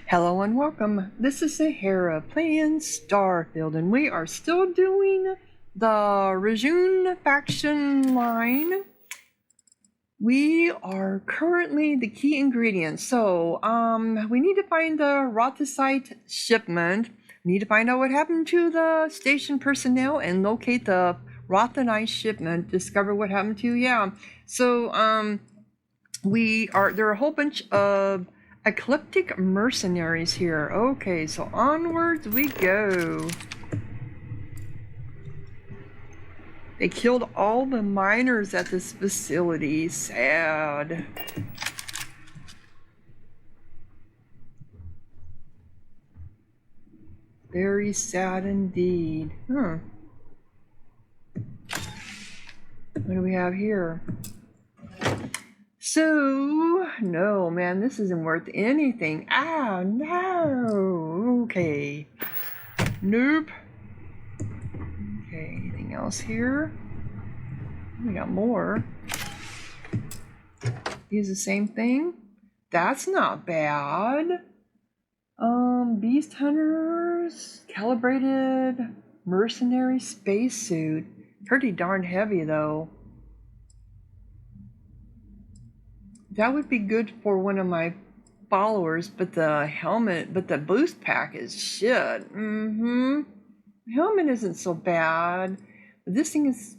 Hello and welcome. This is Sahara playing Starfield, and we are still doing the Rajun faction line. We are currently the key ingredients. So, we need to find the Rothesite shipment. We need to find out what happened to the station personnel and locate the Rothanite shipment. Discover what happened to, yeah. So, there are a whole bunch of eclectic mercenaries here. Okay, so onwards we go. They killed all the miners at this facility. Sad. Very sad indeed. What do we have here? So, no, man, this isn't worth anything. Ah, no. Okay. Nope. Okay, anything else here? We got more. Use the same thing. That's not bad. Beast hunters, calibrated mercenary spacesuit. Pretty darn heavy though. That would be good for one of my followers, but the boost pack is shit. The helmet isn't so bad. But this thing is,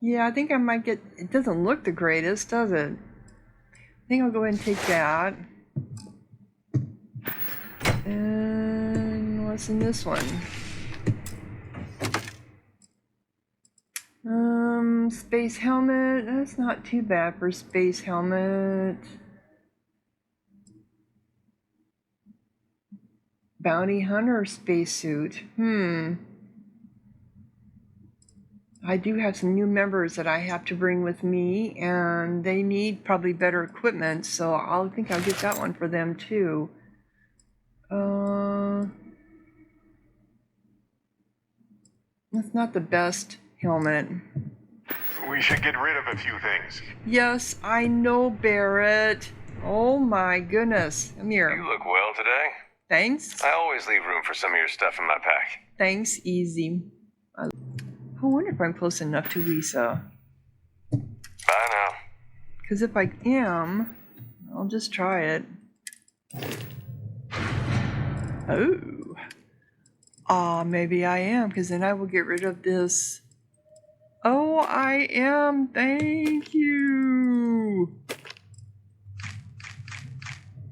yeah, I think I might get, it doesn't look the greatest, does it? I think I'll go ahead and take that. And what's in this one? Space helmet. That's not too bad for space helmet. Bounty hunter spacesuit. I do have some new members that I have to bring with me, and they need probably better equipment, so I think I'll get that one for them too. That's not the best helmet. We should get rid of a few things. Yes, I know, Barrett. Oh my goodness. Come here. You look well today. Thanks. I always leave room for some of your stuff in my pack. Thanks, easy. I wonder if I'm close enough to Lisa. Bye now. Because if I am, I'll just try it. Oh. Maybe I am, because then I will get rid of this. Oh, I am. Thank you.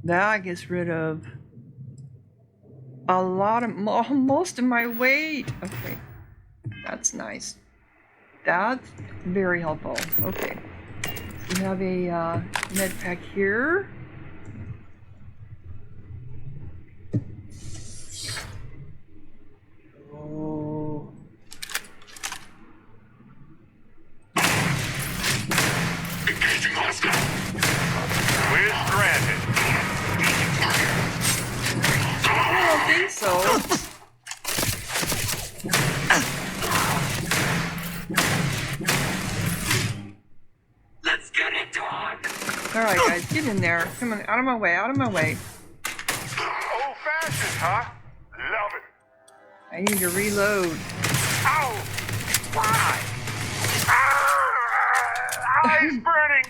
That gets rid of a lot of, most of my weight. Okay. That's nice. That's very helpful. Okay. So we have a med pack here. Oh. Engaging hostile. We're stranded. I don't think so. Let's get into it. Alright guys, get in there. Come on, out of my way, out of my way. Old fashioned, huh? Love it. I need to reload. Ow! Why? Eyes burning!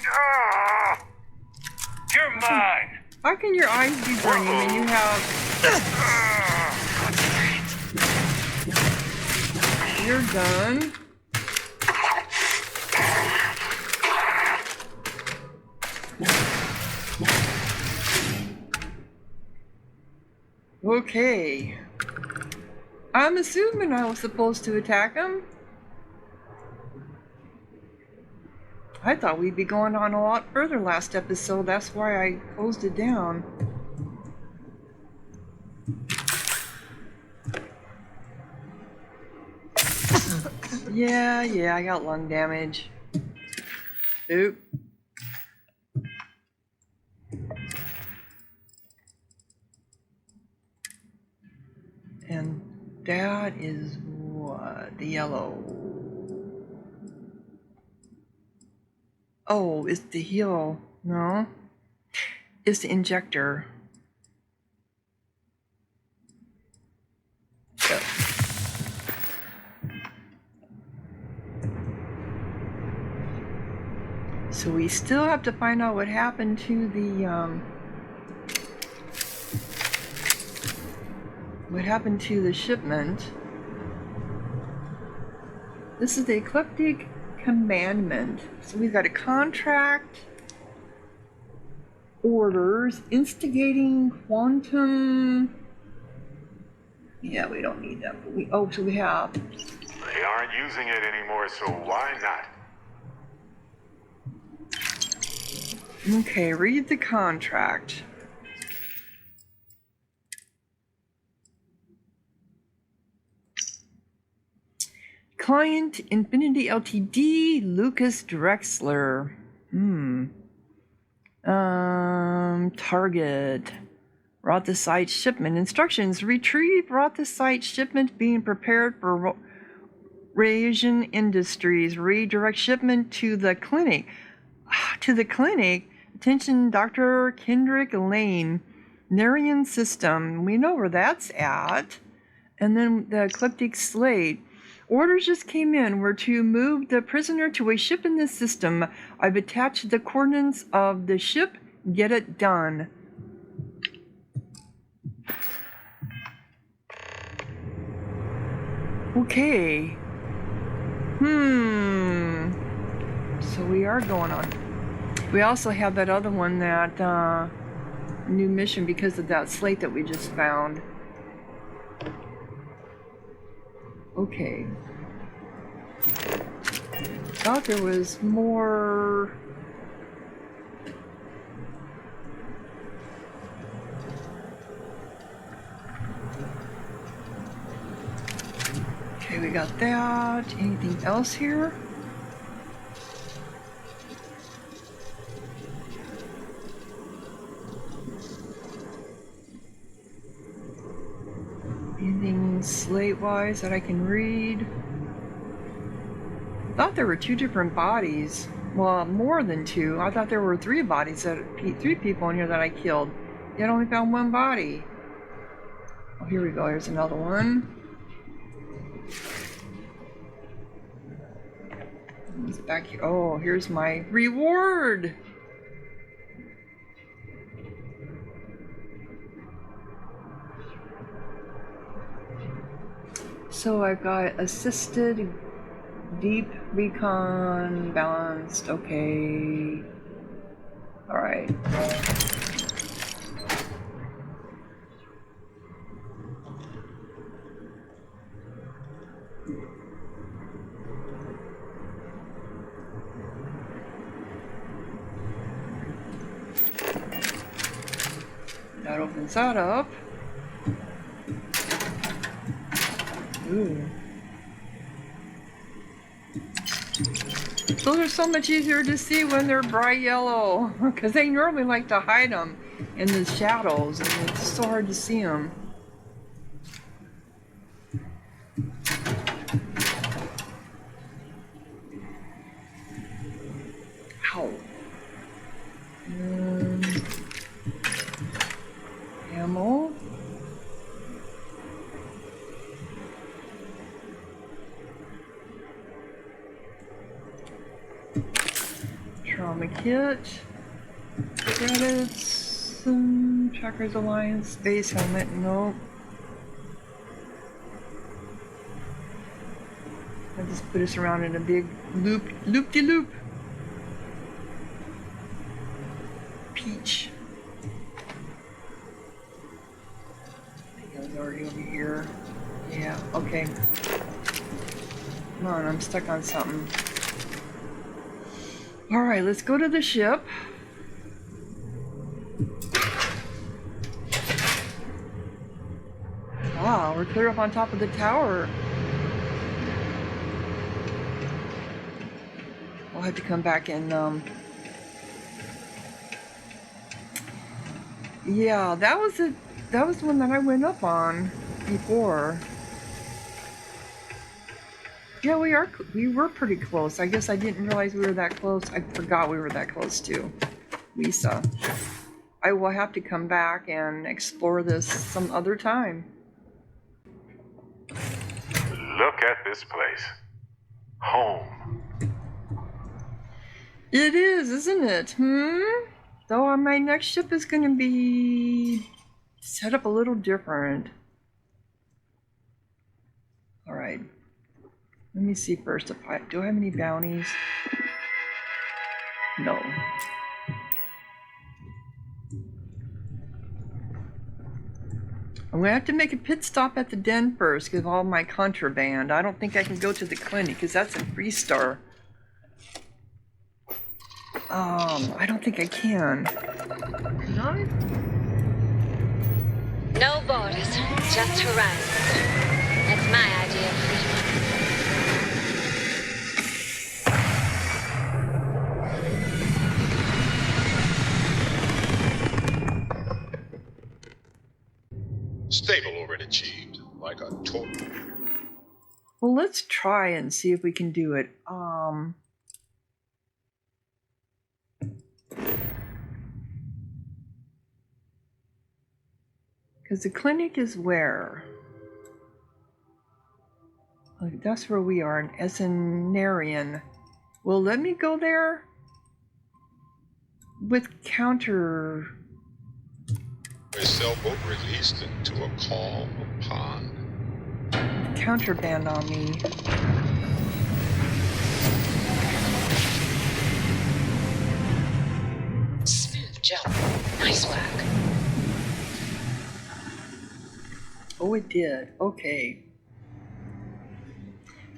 You're mine! How can your eyes be burning when you have... You're done. Okay. I'm assuming I was supposed to attack him. I thought we'd be going on a lot further last episode. That's why I closed it down. Yeah, I got lung damage. Oop. And that is what? The yellow. Oh, it's the heal. No? It's the injector. So we still have to find out what happened to the shipment. This is the eclectic commandment. So we've got a contract, orders, instigating quantum. Yeah, we don't need that. But so we have. They aren't using it anymore, so why not? Okay, read the contract. Client Infinity LTD, Lucas Drexler. Target. Rothesite shipment. Instructions. Retrieve Rothesite shipment being prepared for Rasian Industries. Redirect shipment to the clinic. Attention, Dr. Kendrick Lane. Narian System. We know where that's at. And then the Eclectic Slate. Orders just came in. We're to move the prisoner to a ship in this system. I've attached the coordinates of the ship. Get it done. Okay. So we are going on. We also have that other one, that new mission because of that slate that we just found. Okay. Thought there was more. Okay, we got that. Anything else here? Anything slate-wise that I can read? Thought there were 2 different bodies. Well, more than 2. I thought there were 3 bodies, 3 people in here that I killed. Yet I only found 1 body. Oh, here we go. Here's another one. It's back here. Oh, here's my reward. So I've got assisted, deep recon, balanced. Okay. All right. That opens that up. Ooh. Those are so much easier to see when they're bright yellow, because they normally like to hide them in the shadows, and it's so hard to see them. Ow. Ammo. Trauma kit. Credits. Trackers Alliance. Space helmet. Nope. I just put us around in a big loop-de-loop. Peach. I think I was already over here. Yeah, okay. Come on, I'm stuck on something. Alright, let's go to the ship. Wow, we're clear up on top of the tower. We'll have to come back and, yeah, that was the one that I went up on before. Yeah, we were pretty close. I guess I didn't realize we were that close. I forgot we were that close to Lisa. I will have to come back and explore this some other time. Look at this place. Home. It is, isn't it? Though my next ship is going to be set up a little different. All right. Let me see first if do I have any bounties? No. I'm going to have to make a pit stop at the den first because of all my contraband. I don't think I can go to the clinic because that's in Freestar. I don't think I can. Can I? No borders, just horizons. That's my idea of freedom. Stable already achieved, like a torch. Well, let's try and see if we can do it. Because the clinic is where? Oh, that's where we are, in Essenarian. Well, let me go there with counter... A sailboat released into a calm pond. Counterband on me. Smooth jump. Nice work. Oh, it did. Okay.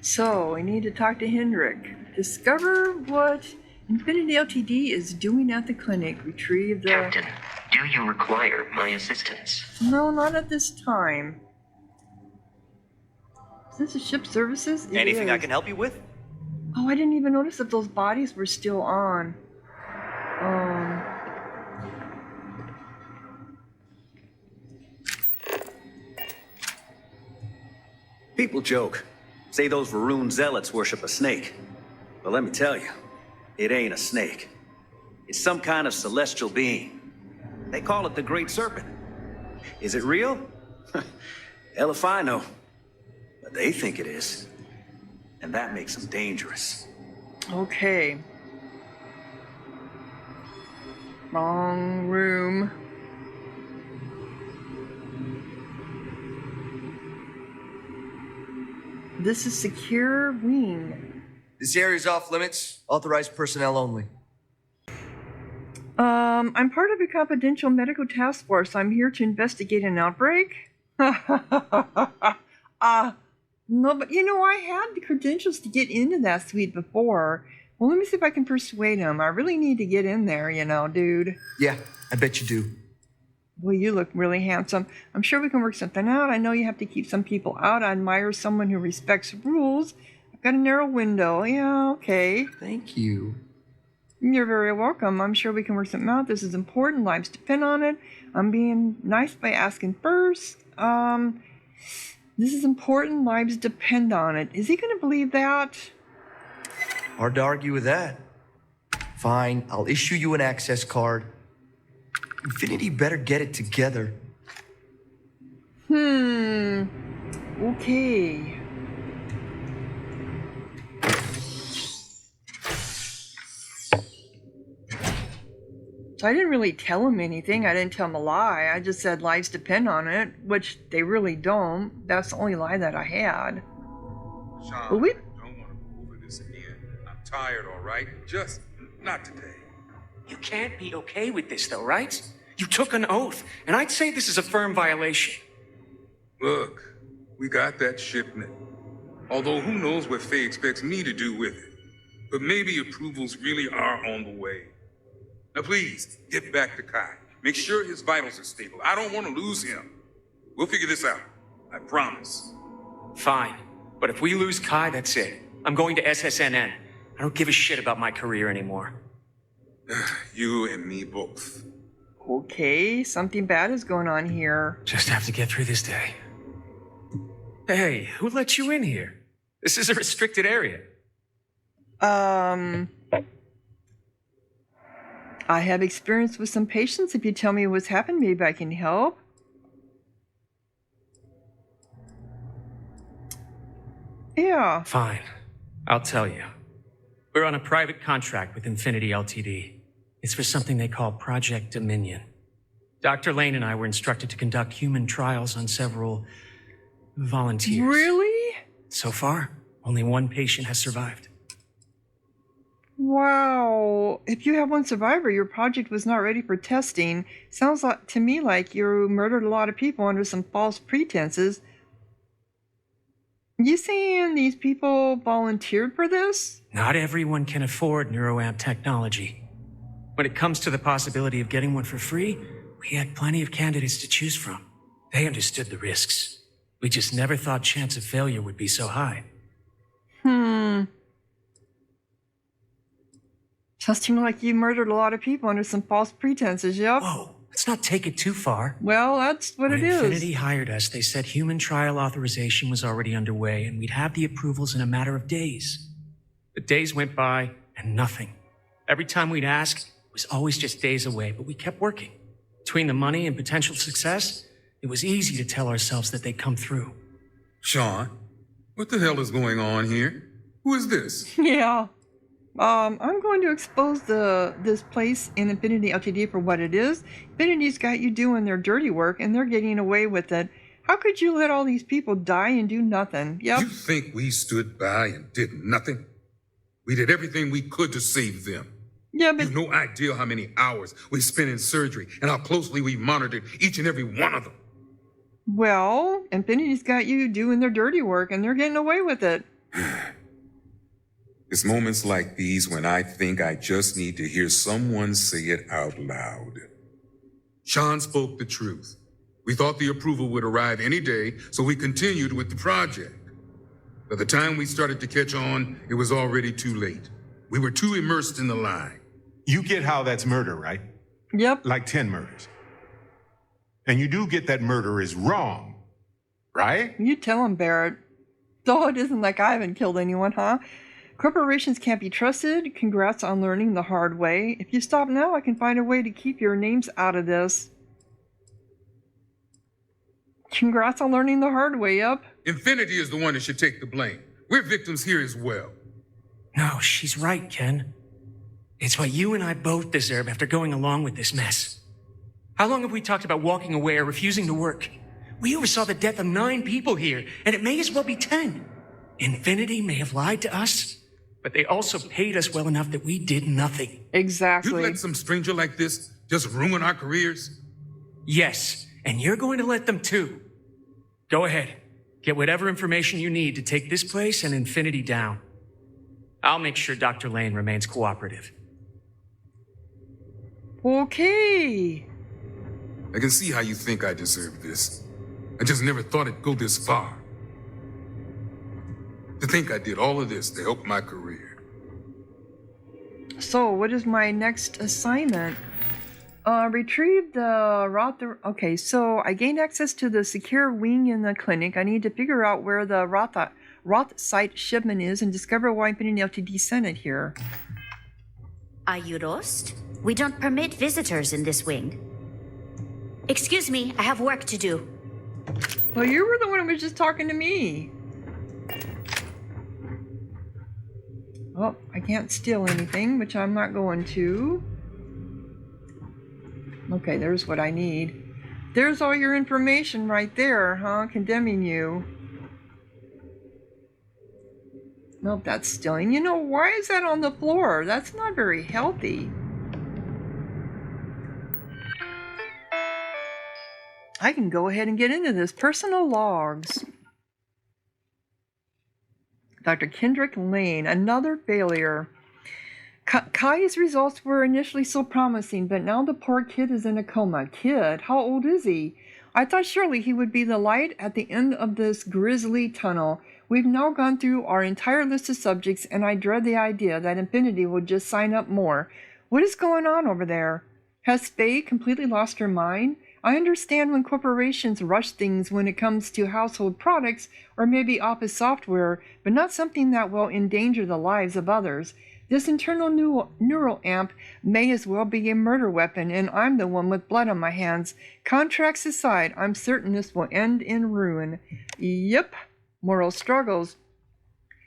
So, I need to talk to Hendrik. Discover what Infinity LTD is doing at the clinic. Retrieve the... Captain, do you require my assistance? No, not at this time. Is this a ship services? It Anything is. I can help you with? Oh, I didn't even notice that those bodies were still on. People joke. Say those Varun zealots worship a snake. But let me tell you, it ain't a snake. It's some kind of celestial being. They call it the Great Serpent. Is it real? Hell if I know. But they think it is. And that makes them dangerous. Okay. Wrong room. This is secure wing. This area's off limits. Authorized personnel only. I'm part of a confidential medical task force. I'm here to investigate an outbreak. No, but you know, I had the credentials to get into that suite before. Well, let me see if I can persuade him. I really need to get in there, you know, dude. Yeah, I bet you do. Well, you look really handsome. I'm sure we can work something out. I know you have to keep some people out. I admire someone who respects rules. I've got a narrow window. Yeah, okay. Thank you. You're very welcome. I'm sure we can work something out. This is important. Lives depend on it. I'm being nice by asking first. This is important. Lives depend on it. Is he going to believe that? Hard to argue with that. Fine, I'll issue you an access card. Infinity better get it together. Okay. So I didn't really tell him anything. I didn't tell him a lie. I just said lives depend on it, which they really don't. That's the only lie that I had. Sean, But we... I don't want to go over this again. I'm tired, all right? Just not today. You can't be okay with this, though, right? You took an oath, and I'd say this is a firm violation. Look, we got that shipment. Although who knows what Faye expects me to do with it. But maybe approvals really are on the way. Now please, get back to Kai. Make sure his vitals are stable. I don't want to lose him. We'll figure this out. I promise. Fine. But if we lose Kai, that's it. I'm going to SSNN. I don't give a shit about my career anymore. You and me both. Okay, something bad is going on here. Just have to get through this day. Hey, who let you in here? This is a restricted area. I have experience with some patients. If you tell me what's happened, maybe I can help. Yeah. Fine. I'll tell you. We're on a private contract with Infinity LTD. It's for something they call Project Dominion. Dr. Lane and I were instructed to conduct human trials on several volunteers. Really? So far, only one patient has survived. Wow. If you have one survivor, your project was not ready for testing. Sounds like to me like you murdered a lot of people under some false pretenses. You saying these people volunteered for this? Not everyone can afford neuroamp technology. When it comes to the possibility of getting one for free, we had plenty of candidates to choose from. They understood the risks. We just never thought chance of failure would be so high. Sounds to me like you murdered a lot of people under some false pretenses, yep. Whoa, let's not take it too far. Well, that's what When it is. Infinity hired us, they said human trial authorization was already underway and we'd have the approvals in a matter of days. The days went by and nothing. Every time we'd ask, it was always just days away, but we kept working. Between the money and potential success, it was easy to tell ourselves that they'd come through. Sean, what the hell is going on here? Who is this? Yeah. I'm going to expose this place in Infinity LTD for what it is. Infinity's got you doing their dirty work, and they're getting away with it. How could you let all these people die and do nothing? Yep. You think we stood by and did nothing? We did everything we could to save them. Yeah, but You've no idea how many hours we spent in surgery and how closely we monitored each and every one of them. well, Infinity's got you doing their dirty work, and they're getting away with it. It's moments like these when I think I just need to hear someone say it out loud. Sean spoke the truth. We thought the approval would arrive any day, so we continued with the project. By the time we started to catch on, it was already too late. We were too immersed in the lie. You get how that's murder, right? Yep. Like 10 murders. And you do get that murder is wrong, right? You tell him, Barrett. Oh, it isn't like I haven't killed anyone, huh? Corporations can't be trusted. Congrats on learning the hard way. If you stop now, I can find a way to keep your names out of this. Congrats on learning the hard way, yep. Infinity is the one that should take the blame. We're victims here as well. No, she's right, Ken. It's what you and I both deserve after going along with this mess. How long have we talked about walking away or refusing to work? We oversaw the death of 9 people here, and it may as well be 10. Infinity may have lied to us, but they also paid us well enough that we did nothing. Exactly. You let some stranger like this just ruin our careers? Yes, and you're going to let them too. Go ahead. Get whatever information you need to take this place and Infinity down. I'll make sure Dr. Lane remains cooperative. Okay. I can see how you think I deserve this. I just never thought it'd go this far. To think I did all of this to help my career. So, what is my next assignment? Retrieve the Roth. Okay, so I gained access to the secure wing in the clinic. I need to figure out where the Roth site shipment is and discover why Infinity LTD sent it here. Are you lost? We don't permit visitors in this wing. Excuse me, I have work to do. Well, you were the one who was just talking to me. Oh, I can't steal anything, which I'm not going to. Okay, there's what I need. There's all your information right there, huh? Condemning you. Nope, that's stealing. You know, why is that on the floor? That's not very healthy. I can go ahead and get into this. Personal logs. Dr. Kendrick Lane, another failure. Kai's results were initially so promising, but now the poor kid is in a coma. Kid? How old is he? I thought surely he would be the light at the end of this grisly tunnel. We've now gone through our entire list of subjects, and I dread the idea that Infinity will just sign up more. What is going on over there? Has Faye completely lost her mind? I understand when corporations rush things when it comes to household products or maybe office software, but not something that will endanger the lives of others. This internal neural amp may as well be a murder weapon, and I'm the one with blood on my hands. Contracts aside, I'm certain this will end in ruin. Yep, moral struggles.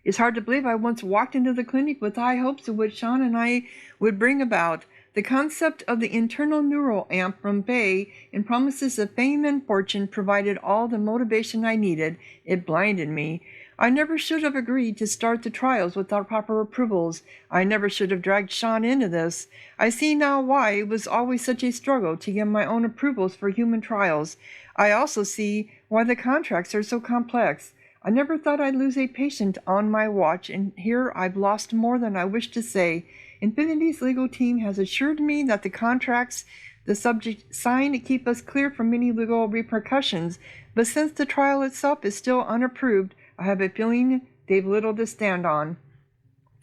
It's hard to believe I once walked into the clinic with high hopes of what Sean and I would bring about. The concept of the internal neural amp from Bay and promises of fame and fortune provided all the motivation I needed. It blinded me. I never should have agreed to start the trials without proper approvals. I never should have dragged Sean into this. I see now why it was always such a struggle to get my own approvals for human trials. I also see why the contracts are so complex. I never thought I'd lose a patient on my watch, and here I've lost more than I wish to say. Infinity's legal team has assured me that the contracts the subject signed keep us clear from any legal repercussions, but since the trial itself is still unapproved, I have a feeling they've little to stand on.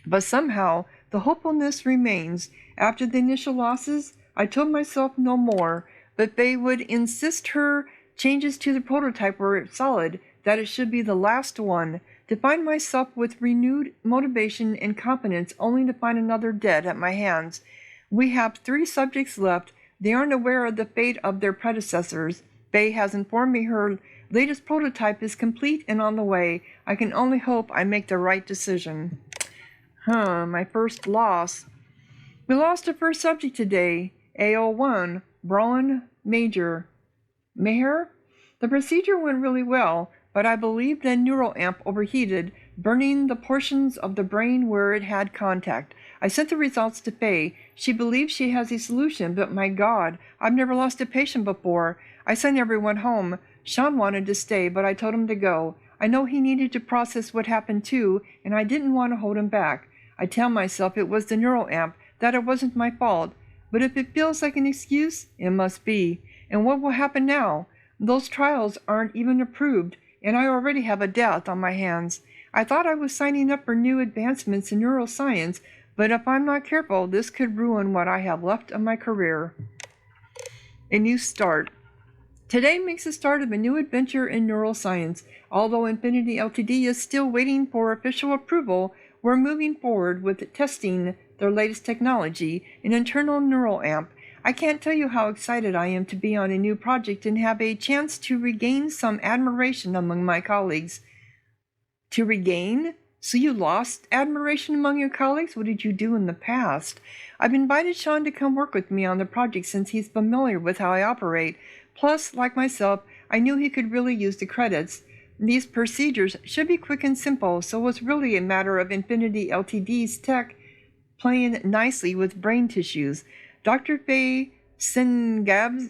But somehow, the hopefulness remains. After the initial losses, I told myself no more, but they would insist her changes to the prototype were solid, that it should be the last one. To find myself with renewed motivation and confidence only to find another dead at my hands. We have 3 subjects left. They aren't aware of the fate of their predecessors. Faye has informed me her latest prototype is complete and on the way. I can only hope I make the right decision. My first loss. We lost a first subject today. AO1, Braun Major. Maher? The procedure went really well, but I believe the neural amp overheated, burning the portions of the brain where it had contact. I sent the results to Faye. She believes she has a solution, but my God, I've never lost a patient before. I sent everyone home. Sean wanted to stay, but I told him to go. I know he needed to process what happened too, and I didn't want to hold him back. I tell myself it was the neural amp, that it wasn't my fault. But if it feels like an excuse, it must be. And what will happen now? Those trials aren't even approved, and I already have a death on my hands. I thought I was signing up for new advancements in neuroscience, but if I'm not careful, this could ruin what I have left of my career. A new start. Today makes the start of a new adventure in neuroscience. Although Infinity LTD is still waiting for official approval, we're moving forward with testing their latest technology, an internal neural amp. I can't tell you how excited I am to be on a new project and have a chance to regain some admiration among my colleagues. To regain? So you lost admiration among your colleagues? What did you do in the past? I've invited Sean to come work with me on the project since he's familiar with how I operate. Plus, like myself, I knew he could really use the credits. These procedures should be quick and simple, so it's really a matter of Infinity LTD's tech playing nicely with brain tissues. Dr. Faye Sengazian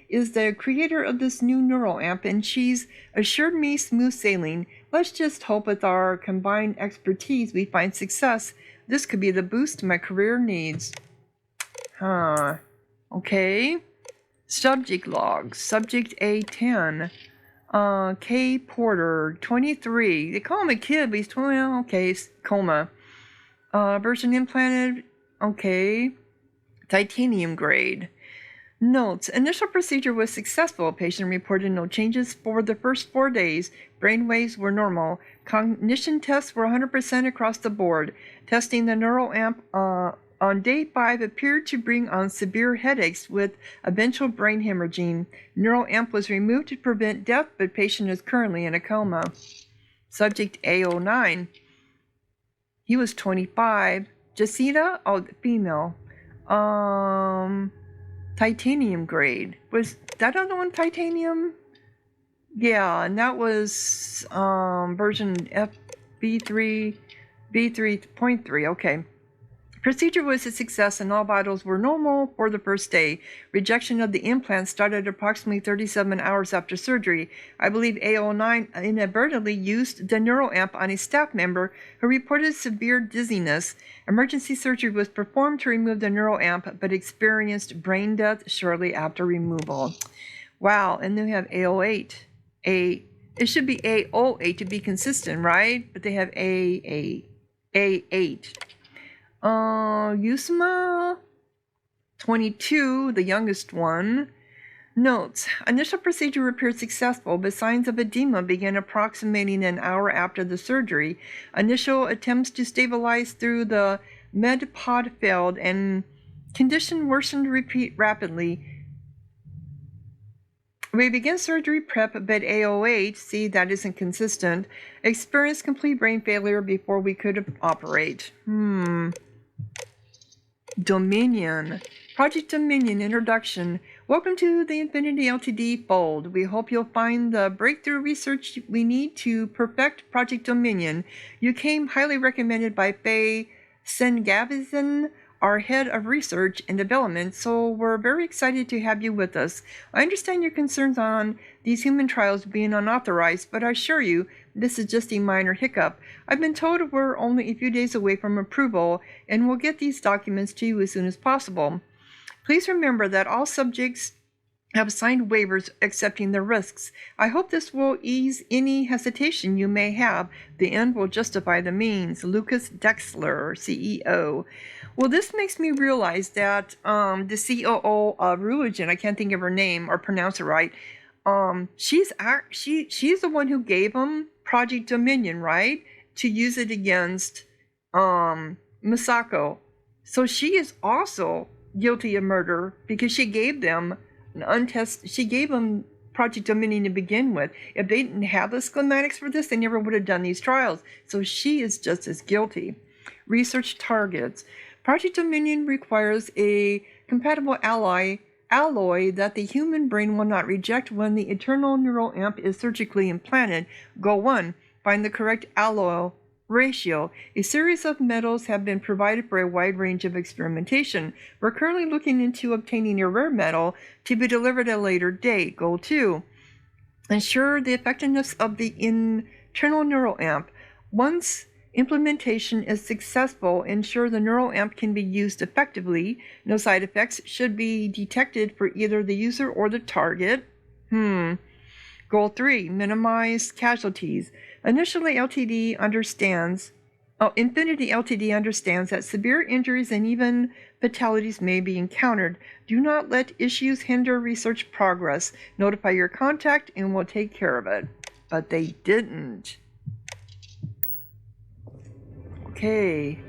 is the creator of this new neural amp, and she's assured me smooth sailing. Let's just hope with our combined expertise we find success. This could be the boost my career needs. Okay. Subject logs. Subject A10. K. Porter, 23. They call him a kid, but he's 20. Okay, coma. Version implanted. Okay. Titanium grade. Notes. Initial procedure was successful. Patient reported no changes for the first 4 days. Brain waves were normal. Cognition tests were 100% across the board. Testing the neural amp on day 5 appeared to bring on severe headaches with eventual brain hemorrhaging. Neural amp was removed to prevent death, but patient is currently in a coma. Subject A09. He was 25. Jacita? Oh, female. Titanium grade. Was that other one titanium? Yeah, and that was version B3.3. Okay. Procedure was a success and all vitals were normal for the first day. Rejection of the implant started approximately 37 hours after surgery. I believe A09 inadvertently used the neural amp on a staff member who reported severe dizziness. Emergency surgery was performed to remove the neural amp, but experienced brain death shortly after removal. Wow, and then we have A08. It should be A08 to be consistent, right? But they have A8. Yusma, 22, the youngest one. Notes. Initial procedure appeared successful, but signs of edema began approximating an hour after the surgery. Initial attempts to stabilize through the med pod failed, and condition worsened rapidly. We begin surgery prep, but AOH, see, that isn't consistent, experienced complete brain failure before we could operate. Dominion. Project Dominion Introduction. Welcome to the Infinity LTD fold. We hope you'll find the breakthrough research we need to perfect Project Dominion. You came highly recommended by Faye Sengavizan, our head of research and development, so we're very excited to have you with us. I understand your concerns on these human trials being unauthorized, but I assure you this is just a minor hiccup. I've been told we're only a few days away from approval, and we'll get these documents to you as soon as possible. Please remember that all subjects have signed waivers accepting the risks. I hope this will ease any hesitation you may have. The end will justify the means. Lucas Dexler, CEO. Well, this makes me realize that the COO of Religion, I can't think of her name or pronounce it right, she's the one who gave him Project Dominion, right? To use it against Misako. So she is also guilty of murder because she gave them she gave them Project Dominion to begin with. If they didn't have the schematics for this, they never would have done these trials. So she is just as guilty. Research targets. Project Dominion requires a compatible alloy that the human brain will not reject when the internal neural amp is surgically implanted. Goal 1. Find the correct alloy ratio. A series of metals have been provided for a wide range of experimentation. We're currently looking into obtaining a rare metal to be delivered at a later date. Goal 2. Ensure the effectiveness of the internal neural amp. Once implementation is successful, ensure the neural amp can be used effectively. No side effects should be detected for either the user or the target. Goal 3. Minimize casualties. Infinity LTD understands that severe injuries and even fatalities may be encountered. Do not let issues hinder research progress. Notify your contact and we'll take care of it. But they didn't. Okay.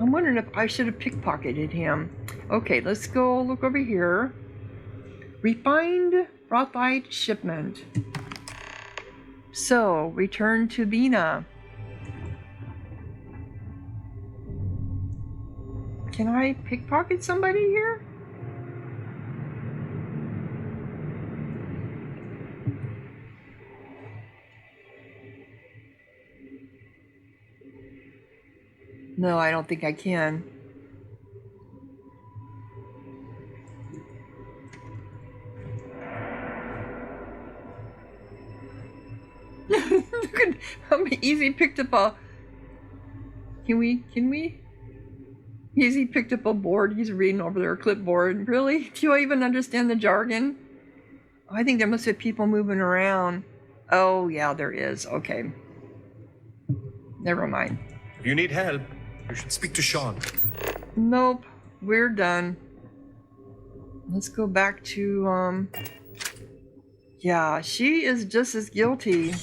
I'm wondering if I should have pickpocketed him. Okay, let's go look over here. Refined Rothite shipment. So, return to Vina. Can I pickpocket somebody here? No, I don't think I can. Look at how easy picked up a... Can we? Easy picked up a board. He's reading over their clipboard. Really? Do I even understand the jargon? I think there must be people moving around. Oh, yeah, there is. Okay. Never mind. If you need help, you should speak to Sean. Nope. We're done. Let's go back to, yeah, she is just as guilty.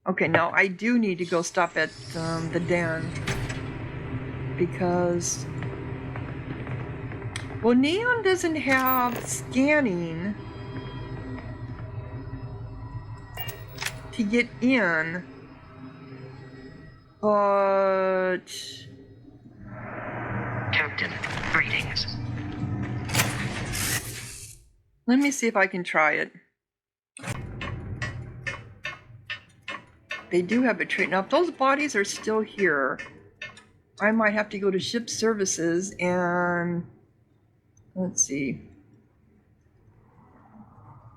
Okay, now I do need to go stop at the den. Because... Well, Neon doesn't have scanning to get in. But... Captain, greetings. Let me see if I can try it. They do have a trade. Now, if those bodies are still here, I might have to go to ship services and... Let's see.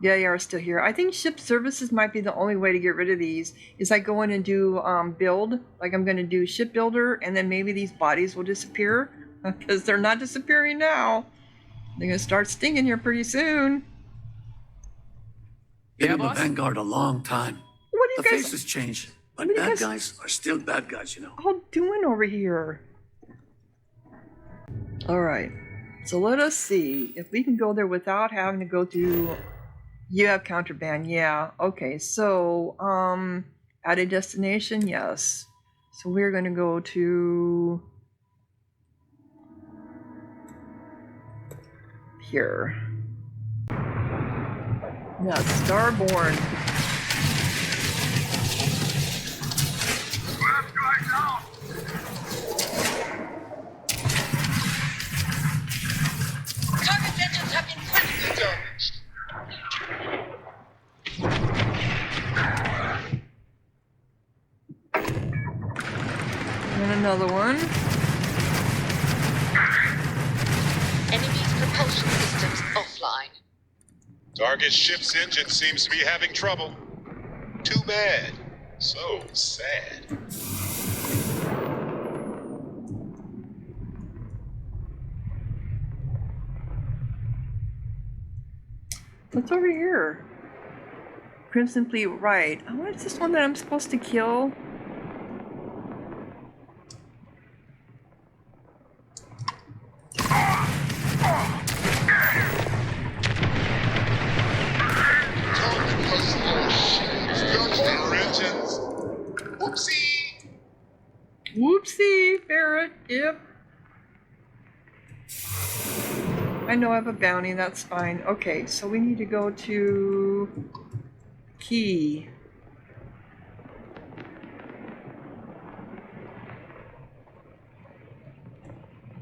Yeah, they are still here. I think ship services might be the only way to get rid of these. Is I go in and do build. Like I'm going to do shipbuilder, and then maybe these bodies will disappear. Because they're not disappearing now. They're going to start stinging here pretty soon. Been in the Vanguard a long time. What do you The guys... faces change, but what are you bad guys- guys are still bad guys, you know. all doing over here? Alright, so let us see if we can go there without having to go through... You have contraband, yeah. Okay, so, at a destination, yes. So we're going to go to... here. Yeah, Starborn. Target engines have been critically damaged. And another one. Enemy's propulsion systems offline. Target ship's engine seems to be having trouble. Too bad. So sad. What's over here? Crimson Fleet, right. Oh, what's this one that I'm supposed to kill? Whoopsie! Whoopsie, ferret. Yep. I know I have a bounty, that's fine. Okay, so we need to go to Key.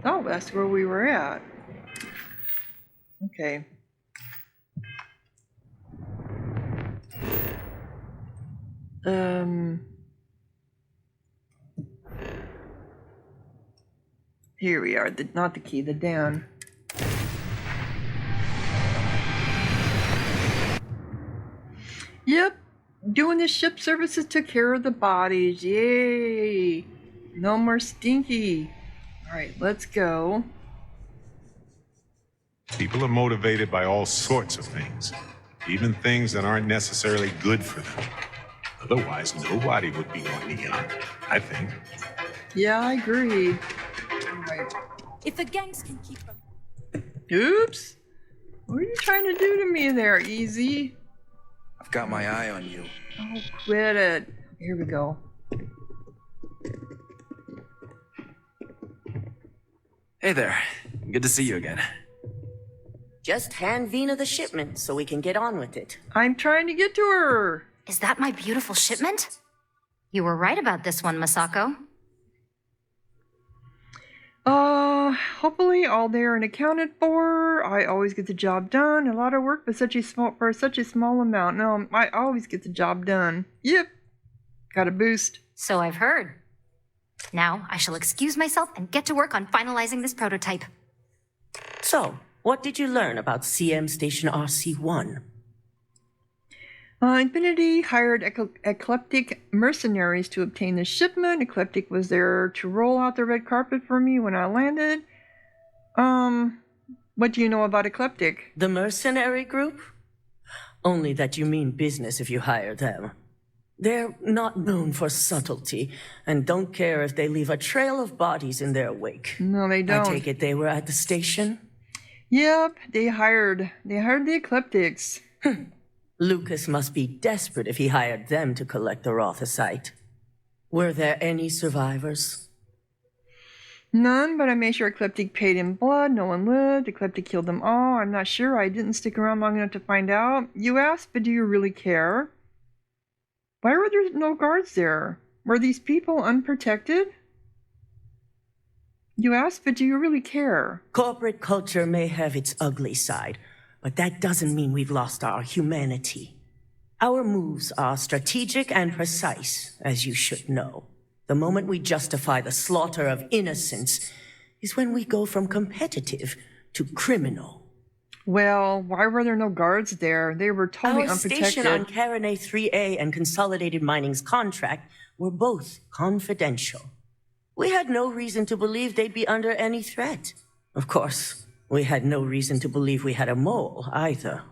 Oh, that's where we were at. Okay. Here we are, not the key, the down. Yep, doing the ship services took care of the bodies. Yay! No more stinky. Alright, let's go. People are motivated by all sorts of things, even things that aren't necessarily good for them. Otherwise, nobody would be on Neon, I think. Yeah, I agree. Alright. If the gangs can keep them. Oops! What are you trying to do to me there, Easy? I've got my eye on you. Oh, quit it. Here we go. Hey there. Good to see you again. Just hand Vina the shipment so we can get on with it. I'm trying to get to her. Is that my beautiful shipment? You were right about this one, Masako. Hopefully all there and accounted for. I always get the job done. A lot of work for such a small amount. No, I always get the job done. Yep. Got a boost. So I've heard. Now I shall excuse myself and get to work on finalizing this prototype. So, what did you learn about CM Station RC-1? Infinity hired Eclectic mercenaries to obtain the shipment. Eclectic was there to roll out the red carpet for me when I landed. What do you know about Eclectic? The mercenary group? Only that you mean business if you hire them. They're not known for subtlety, and don't care if they leave a trail of bodies in their wake. No, they don't. I take it they were at the station? Yep, they hired the Eclectics. Lucas must be desperate if he hired them to collect the Rothicite. Were there any survivors? None, but I made sure Eclectic paid in blood. No one lived. Eclectic killed them all. I'm not sure. I didn't stick around long enough to find out. You asked, but do you really care? Why were there no guards there? Were these people unprotected? You asked, but do you really care? Corporate culture may have its ugly side, but that doesn't mean we've lost our humanity. Our moves are strategic and precise, as you should know. The moment we justify the slaughter of innocents is when we go from competitive to criminal. Well, why were there no guards there? They were totally unprotected. Our station on Carinae 3A and Consolidated Mining's contract were both confidential. We had no reason to believe they'd be under any threat. Of course, we had no reason to believe we had a mole, either.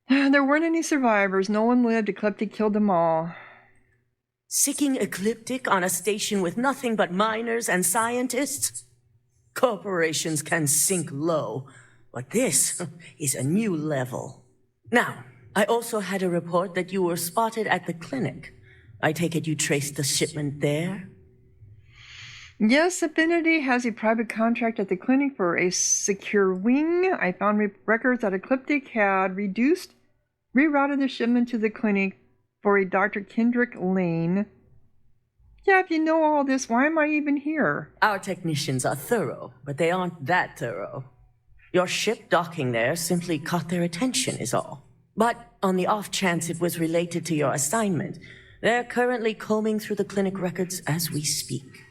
There weren't any survivors. No one lived. Eclectic killed them all. Sicking Ecliptic on a station with nothing but miners and scientists? Corporations can sink low, but this is a new level. Now, I also had a report that you were spotted at the clinic. I take it you traced the shipment there? Yes, Infinity has a private contract at the clinic for a secure wing. I found records that Ecliptic had rerouted the shipment to the clinic for a Dr. Kendrick Lane. Yeah, if you know all this, why am I even here? Our technicians are thorough, but they aren't that thorough. Your ship docking there simply caught their attention is all. But on the off chance it was related to your assignment, they're currently combing through the clinic records as we speak.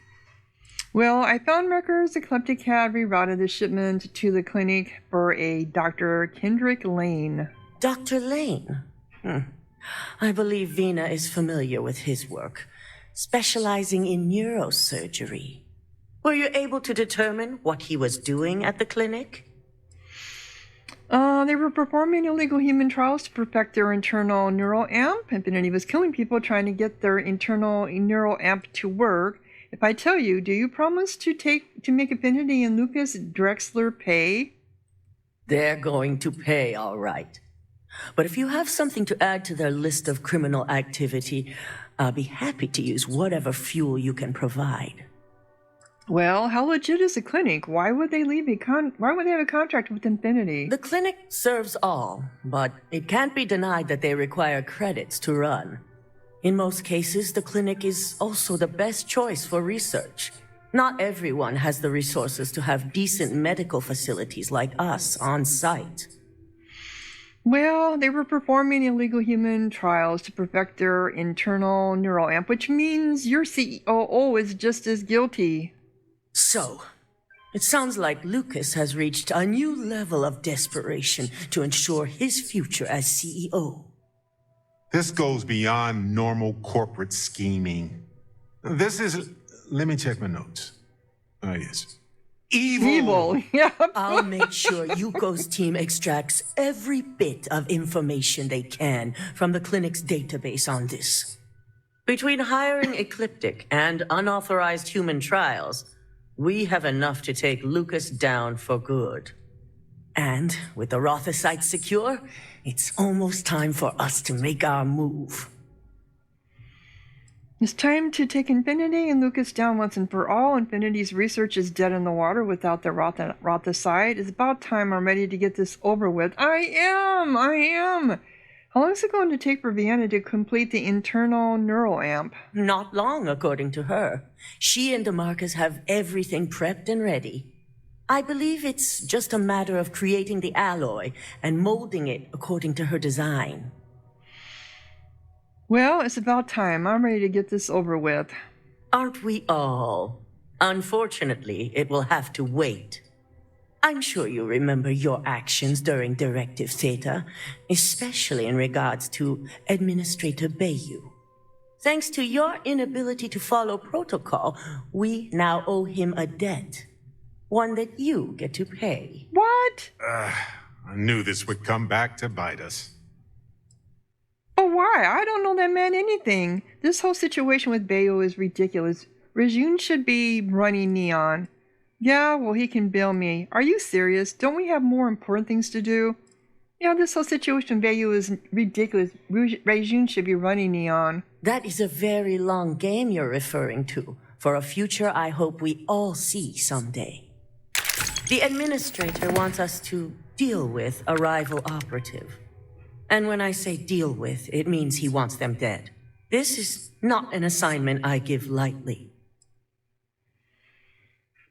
Well, I found records Ecliptic had rerouted the shipment to the clinic for a Dr. Kendrick Lane. Dr. Lane? I believe Vina is familiar with his work, specializing in neurosurgery. Were you able to determine what he was doing at the clinic? They were performing illegal human trials to perfect their internal neural amp. Infinity was killing people trying to get their internal neural amp to work. If I tell you, do you promise to make Infinity and Lucas Drexler pay? They're going to pay, all right. But if you have something to add to their list of criminal activity, I'll be happy to use whatever fuel you can provide. Well, how legit is the clinic? Why would they have a contract with Infinity? The clinic serves all, but it can't be denied that they require credits to run. In most cases, the clinic is also the best choice for research. Not everyone has the resources to have decent medical facilities like us on site. Well, they were performing illegal human trials to perfect their internal neural amp, which means your COO is just as guilty. So, it sounds like Lucas has reached a new level of desperation to ensure his future as CEO. This goes beyond normal corporate scheming. This is... Let me check my notes. Oh, yes. Evil! Yeah. I'll make sure Yuko's team extracts every bit of information they can from the clinic's database on this. Between hiring Ecliptic and unauthorized human trials, we have enough to take Lucas down for good. And with the Rotha site secure, it's almost time for us to make our move. It's time to take Infinity and Lucas down once and for all. Infinity's research is dead in the water without the Rotha site. It's about time I'm ready to get this over with. I am! How long is it going to take for Vienna to complete the internal neural amp? Not long, according to her. She and DeMarcus have everything prepped and ready. I believe it's just a matter of creating the alloy and molding it according to her design. Well, it's about time. I'm ready to get this over with. Aren't we all? Unfortunately, it will have to wait. I'm sure you remember your actions during Directive Theta, especially in regards to Administrator Bayou. Thanks to your inability to follow protocol, we now owe him a debt. One that you get to pay. What? I knew this would come back to bite us. But why? I don't know that man anything. This whole situation with Bayou is ridiculous. Rajun should be running Neon. Yeah, well, he can bill me. Are you serious? Don't we have more important things to do? Yeah, this whole situation with Bayou is ridiculous. Rajun should be running Neon. That is a very long game you're referring to, for a future I hope we all see someday. The administrator wants us to deal with a rival operative. And when I say deal with, it means he wants them dead. This is not an assignment I give lightly.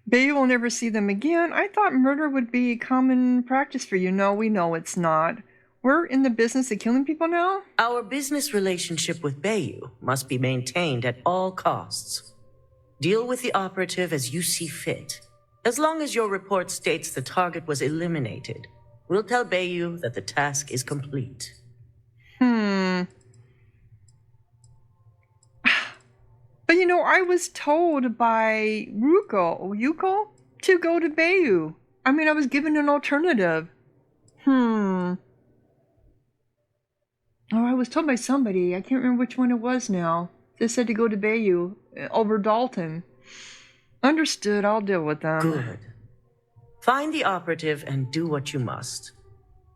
Bayou will never see them again. I thought murder would be common practice for you. No, we know it's not. We're in the business of killing people now? Our business relationship with Bayou must be maintained at all costs. Deal with the operative as you see fit. As long as your report states the target was eliminated, we'll tell Bayou that the task is complete. But you know, I was told by Yuko to go to Bayou. I mean, I was given an alternative. Oh, I was told by somebody. I can't remember which one it was now. They said to go to Bayou over Dalton. Understood. I'll deal with them. Good. Find the operative and do what you must.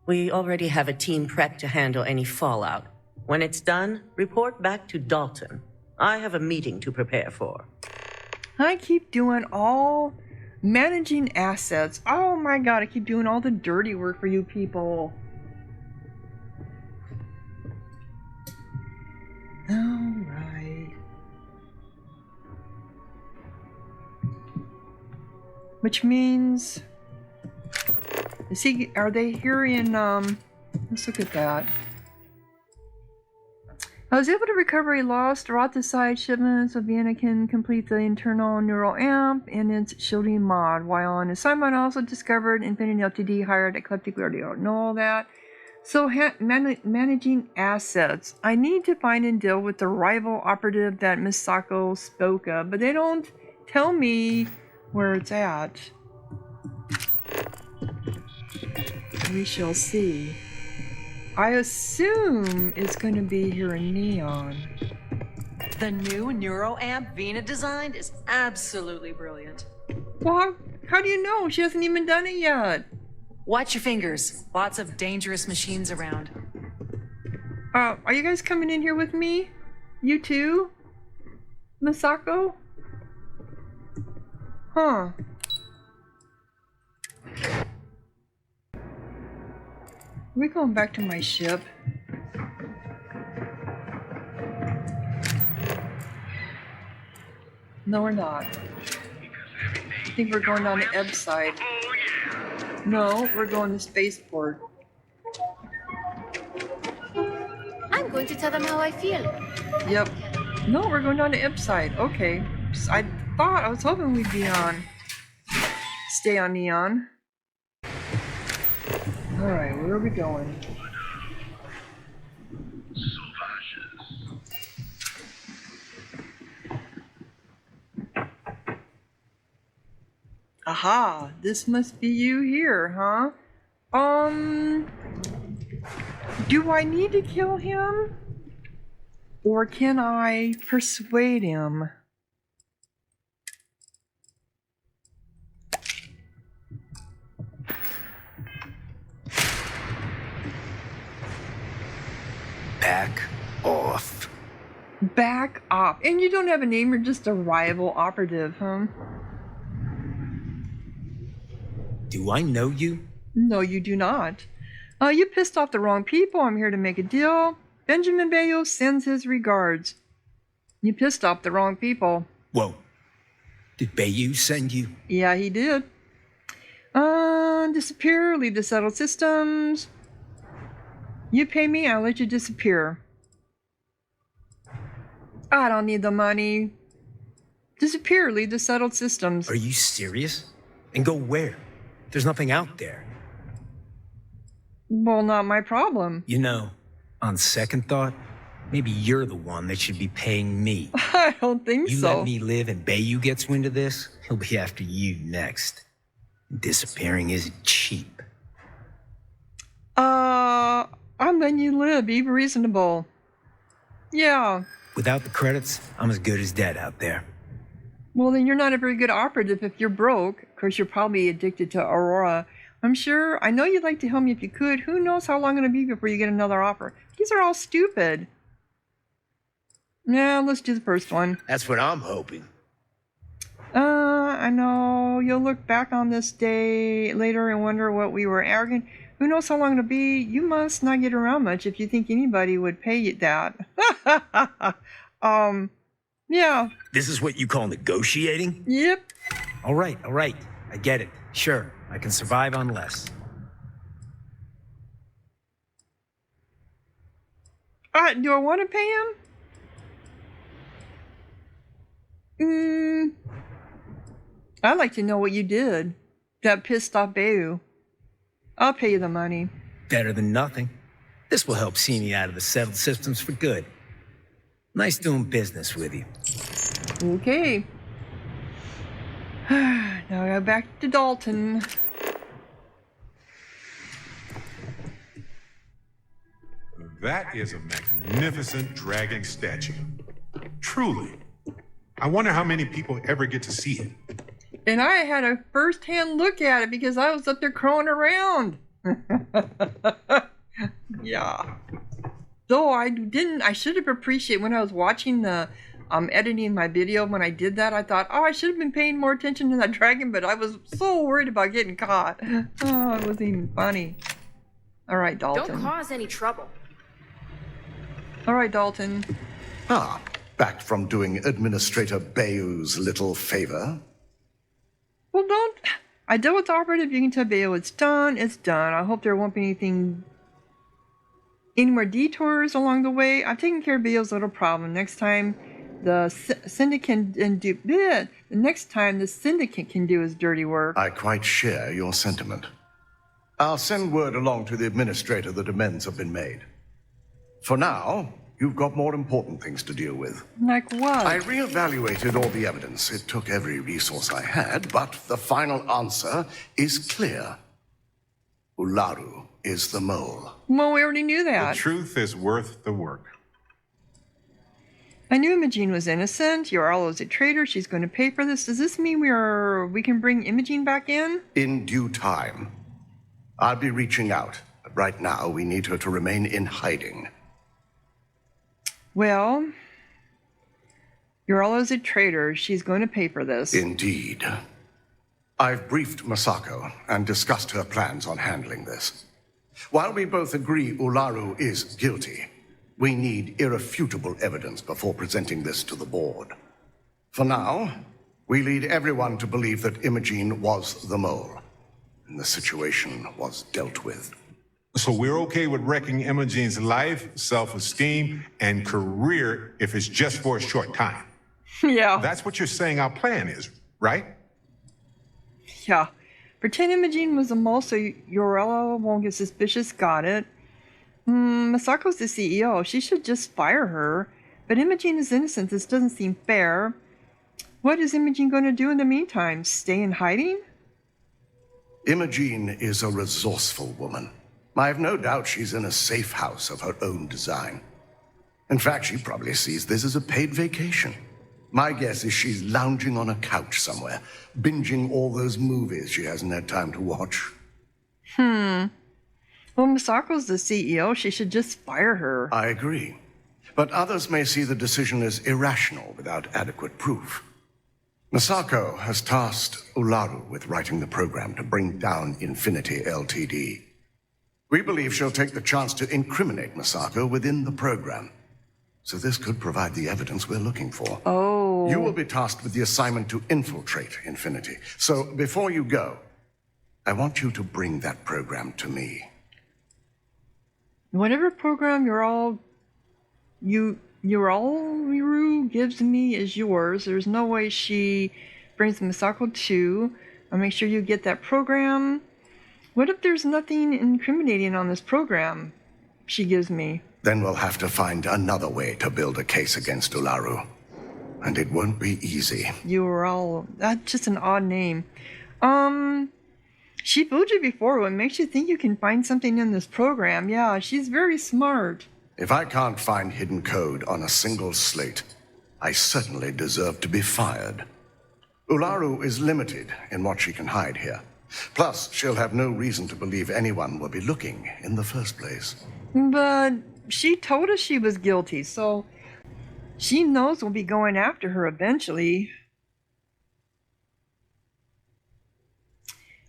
We already have a team prepped to handle any fallout. When it's done, report back to Dalton. I have a meeting to prepare for. I keep doing all managing assets. Oh my god, I keep doing all the dirty work for you people. Alright. Which means... are they here in, let's look at that. I was able to recover a lost eroticide shipments of Vienna can complete the internal neural amp and its shielding mod. While on assignment, I also discovered Infinity LTD hired eclectic. We already know all that. So managing assets. I need to find and deal with the rival operative that Miss Sako spoke of, but they don't tell me where it's at. We shall see. I assume it's going to be here in Neon. The new Neuro Amp Vena designed is absolutely brilliant. Well, how do you know? She hasn't even done it yet. Watch your fingers. Lots of dangerous machines around. Are you guys coming in here with me? You too? Masako? Huh. We're going back to my ship. No, we're not. I think we're going down the Ebb side. No, we're going to Spaceport. I'm going to tell them how I feel. Yep. No, we're going down the Ebb side. Okay. I was hoping we'd be on. Stay on Neon. Alright, where are we going? Aha, this must be you here, huh? Do I need to kill him? Or can I persuade him? Back off. Back off. And you don't have a name, you're just a rival operative, huh? Do I know you? No, you do not. You pissed off the wrong people. I'm here to make a deal. Benjamin Bayo sends his regards. You pissed off the wrong people. Whoa. Did Bayou send you? Yeah, he did. Disappear, leave the settled systems. You pay me, I'll let you disappear. I don't need the money. Disappear, leave the settled systems. Are you serious? And go where? There's nothing out there. Well, not my problem. You know, on second thought, maybe you're the one that should be paying me. I don't think you so. You let me live and Bayou gets wind of this, he'll be after you next. Disappearing isn't cheap. I'm letting you live. Be reasonable. Yeah. Without the credits, I'm as good as dead out there. Well, then you're not a very good operative if you're broke. Of course, you're probably addicted to Aurora. I'm sure. I know you'd like to help me if you could. Who knows how long it'll be before you get another offer. These are all stupid. Yeah, let's do the first one. That's what I'm hoping. I know. You'll look back on this day later and wonder what we were arrogant. Who knows how long it'll be? You must not get around much if you think anybody would pay you that. Yeah. This is what you call negotiating? Yep. All right. I get it. Sure, I can survive on less. Do I want to pay him? I'd like to know what you did that pissed off Bayu. I'll pay you the money. Better than nothing. This will help see me out of the settled systems for good. Nice doing business with you. Okay. Now I go back to Dalton. That is a magnificent dragon statue. Truly. I wonder how many people ever get to see it. And I had a first-hand look at it because I was up there crawling around. Yeah. Though I should have appreciated when I was watching the I'm editing my video. When I did that, I thought, oh, I should have been paying more attention to that dragon, but I was so worried about getting caught. Oh, it wasn't even funny. All right, Dalton. Don't cause any trouble. All right, Dalton. Ah, back from doing Administrator Bayou's little favor. Well, don't. I dealt with the operative. You can tell Bayo it's done. It's done. I hope there won't be any more detours along the way. I've taken care of Bayo's little problem. Next time, the syndicate can do his dirty work. I quite share your sentiment. I'll send word along to the administrator that amends have been made. For now, you've got more important things to deal with. Like what? I reevaluated all the evidence. It took every resource I had, but the final answer is clear. Ularu is the mole. Well, we already knew that. The truth is worth the work. I knew Imogene was innocent. Yoralo's a traitor. She's going to pay for this. Does this mean we can bring Imogene back in? In due time. I'll be reaching out, but right now we need her to remain in hiding. Well, Yoralo's a traitor. She's going to pay for this. Indeed. I've briefed Masako and discussed her plans on handling this. While we both agree Ularu is guilty, we need irrefutable evidence before presenting this to the board. For now, we lead everyone to believe that Imogene was the mole, and the situation was dealt with. So we're okay with wrecking Imogene's life, self-esteem, and career if it's just for a short time. Yeah. That's what you're saying our plan is, right? Yeah. Pretend Imogene was a mole so Yoralo won't get suspicious. Got it. Masako's the CEO. She should just fire her. But Imogene is innocent. This doesn't seem fair. What is Imogene going to do in the meantime? Stay in hiding? Imogene is a resourceful woman. I have no doubt she's in a safe house of her own design. In fact, she probably sees this as a paid vacation. My guess is she's lounging on a couch somewhere, binging all those movies she hasn't had time to watch. Well, Masako's the CEO. She should just fire her. I agree. But others may see the decision as irrational without adequate proof. Masako has tasked Ularu with writing the program to bring down Infinity LTD. We believe she'll take the chance to incriminate Masako within the program. So this could provide the evidence we're looking for. Oh. You will be tasked with the assignment to infiltrate Infinity. So before you go, I want you to bring that program to me. Whatever program Yoralo gives me is yours. There's no way she brings Masako to. I'll make sure you get that program. What if there's nothing incriminating on this program she gives me? Then we'll have to find another way to build a case against Ularu. And it won't be easy. That's just an odd name. She fooled you before. What makes you think you can find something in this program? Yeah, she's very smart. If I can't find hidden code on a single slate, I certainly deserve to be fired. Ularu is limited in what she can hide here. Plus, she'll have no reason to believe anyone will be looking in the first place. But she told us she was guilty, so she knows we'll be going after her eventually.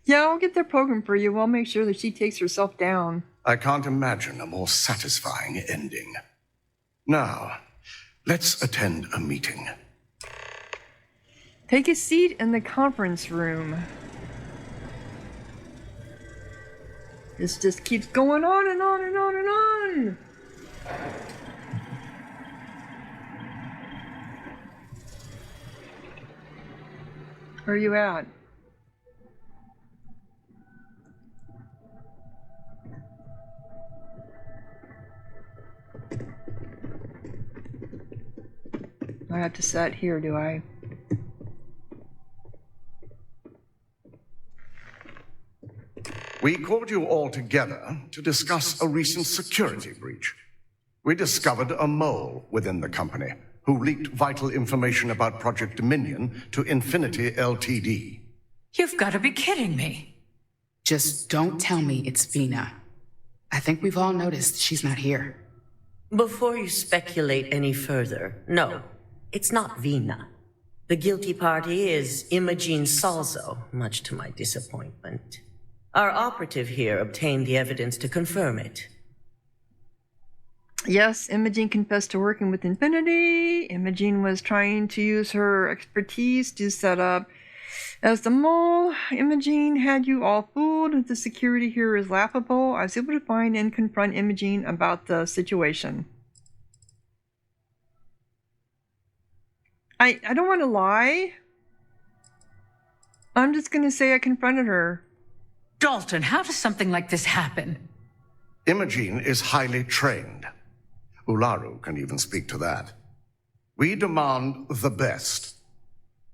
Yeah, I'll get that program for you. We'll make sure that she takes herself down. I can't imagine a more satisfying ending. Now, let's attend a meeting. Take a seat in the conference room. This just keeps going on and on and on and on. Where are you at? I have to set here, do I? We called you all together to discuss a recent security breach. We discovered a mole within the company who leaked vital information about Project Dominion to Infinity LTD. You've got to be kidding me. Just don't tell me it's Vina. I think we've all noticed she's not here. Before you speculate any further, no. It's not Vina. The guilty party is Imogene Salzo, much to my disappointment. Our operative here obtained the evidence to confirm it. Yes, Imogene confessed to working with Infinity. Imogene was trying to use her expertise to set up as the mole. Imogene had you all fooled. The security here is laughable. I was able to find and confront Imogene about the situation. I don't want to lie. I'm just going to say I confronted her. Dalton, how does something like this happen? Imogene is highly trained. Ularu can even speak to that. We demand the best.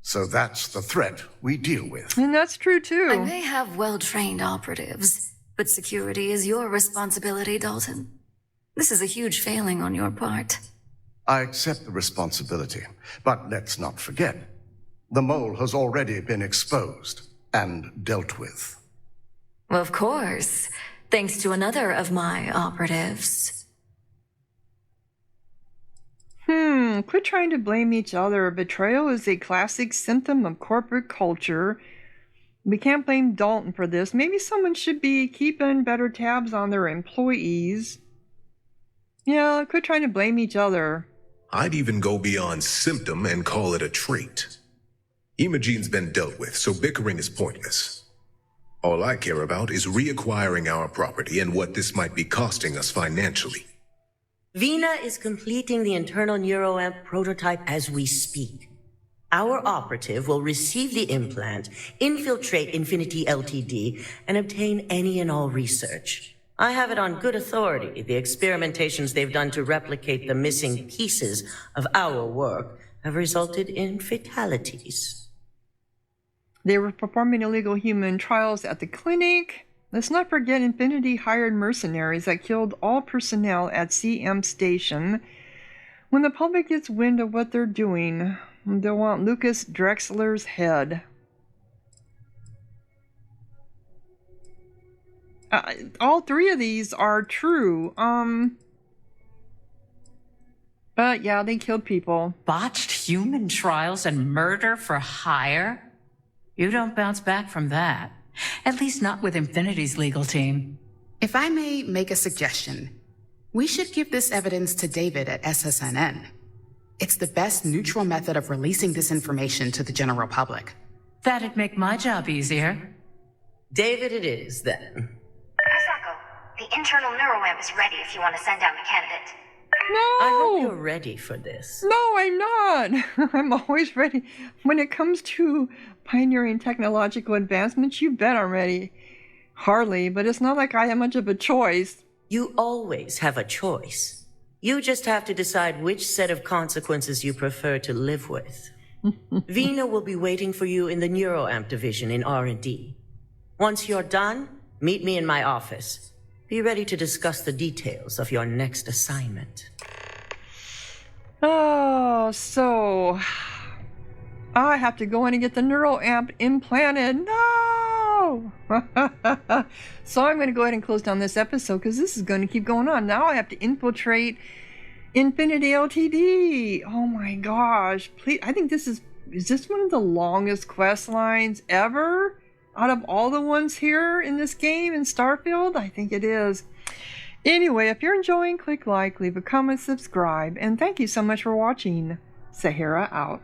So that's the threat we deal with. And that's true too. I may have well-trained operatives, but security is your responsibility, Dalton. This is a huge failing on your part. I accept the responsibility, but let's not forget, the mole has already been exposed and dealt with. Of course, thanks to another of my operatives. Quit trying to blame each other. Betrayal is a classic symptom of corporate culture. We can't blame Dalton for this. Maybe someone should be keeping better tabs on their employees. Yeah, quit trying to blame each other. I'd even go beyond symptom and call it a trait. Imogene's been dealt with, so bickering is pointless. All I care about is reacquiring our property and what this might be costing us financially. Vina is completing the internal neuroamp prototype as we speak. Our operative will receive the implant, infiltrate Infinity LTD, and obtain any and all research. I have it on good authority. The experimentations they've done to replicate the missing pieces of our work have resulted in fatalities. They were performing illegal human trials at the clinic. Let's not forget Infinity hired mercenaries that killed all personnel at CM Station. When the public gets wind of what they're doing, they'll want Lucas Drexler's head. All three of these are true. But yeah, they killed people. Botched human trials and murder for hire? You don't bounce back from that. At least not with Infinity's legal team. If I may make a suggestion, we should give this evidence to David at SSNN. It's the best neutral method of releasing this information to the general public. That'd make my job easier. David it is, then. Masako, the internal neuroamp is ready if you want to send out a candidate. No! I hope you're ready for this. No, I'm not. I'm always ready. When it comes to pioneering technological advancements, you bet I'm ready. Hardly, but it's not like I have much of a choice. You always have a choice. You just have to decide which set of consequences you prefer to live with. Vina will be waiting for you in the neuroamp division in R&D. Once you're done, meet me in my office. Be ready to discuss the details of your next assignment. Oh, so I have to go in and get the neuroamp implanted. No! So I'm going to go ahead and close down this episode because this is going to keep going on. Now I have to infiltrate Infinity LTD. Oh my gosh. Please, I think is this one of the longest quest lines ever? Out of all the ones here in this game in Starfield? I think it is. Anyway, if you're enjoying, click like, leave a comment, subscribe, and thank you so much for watching. Sahara out.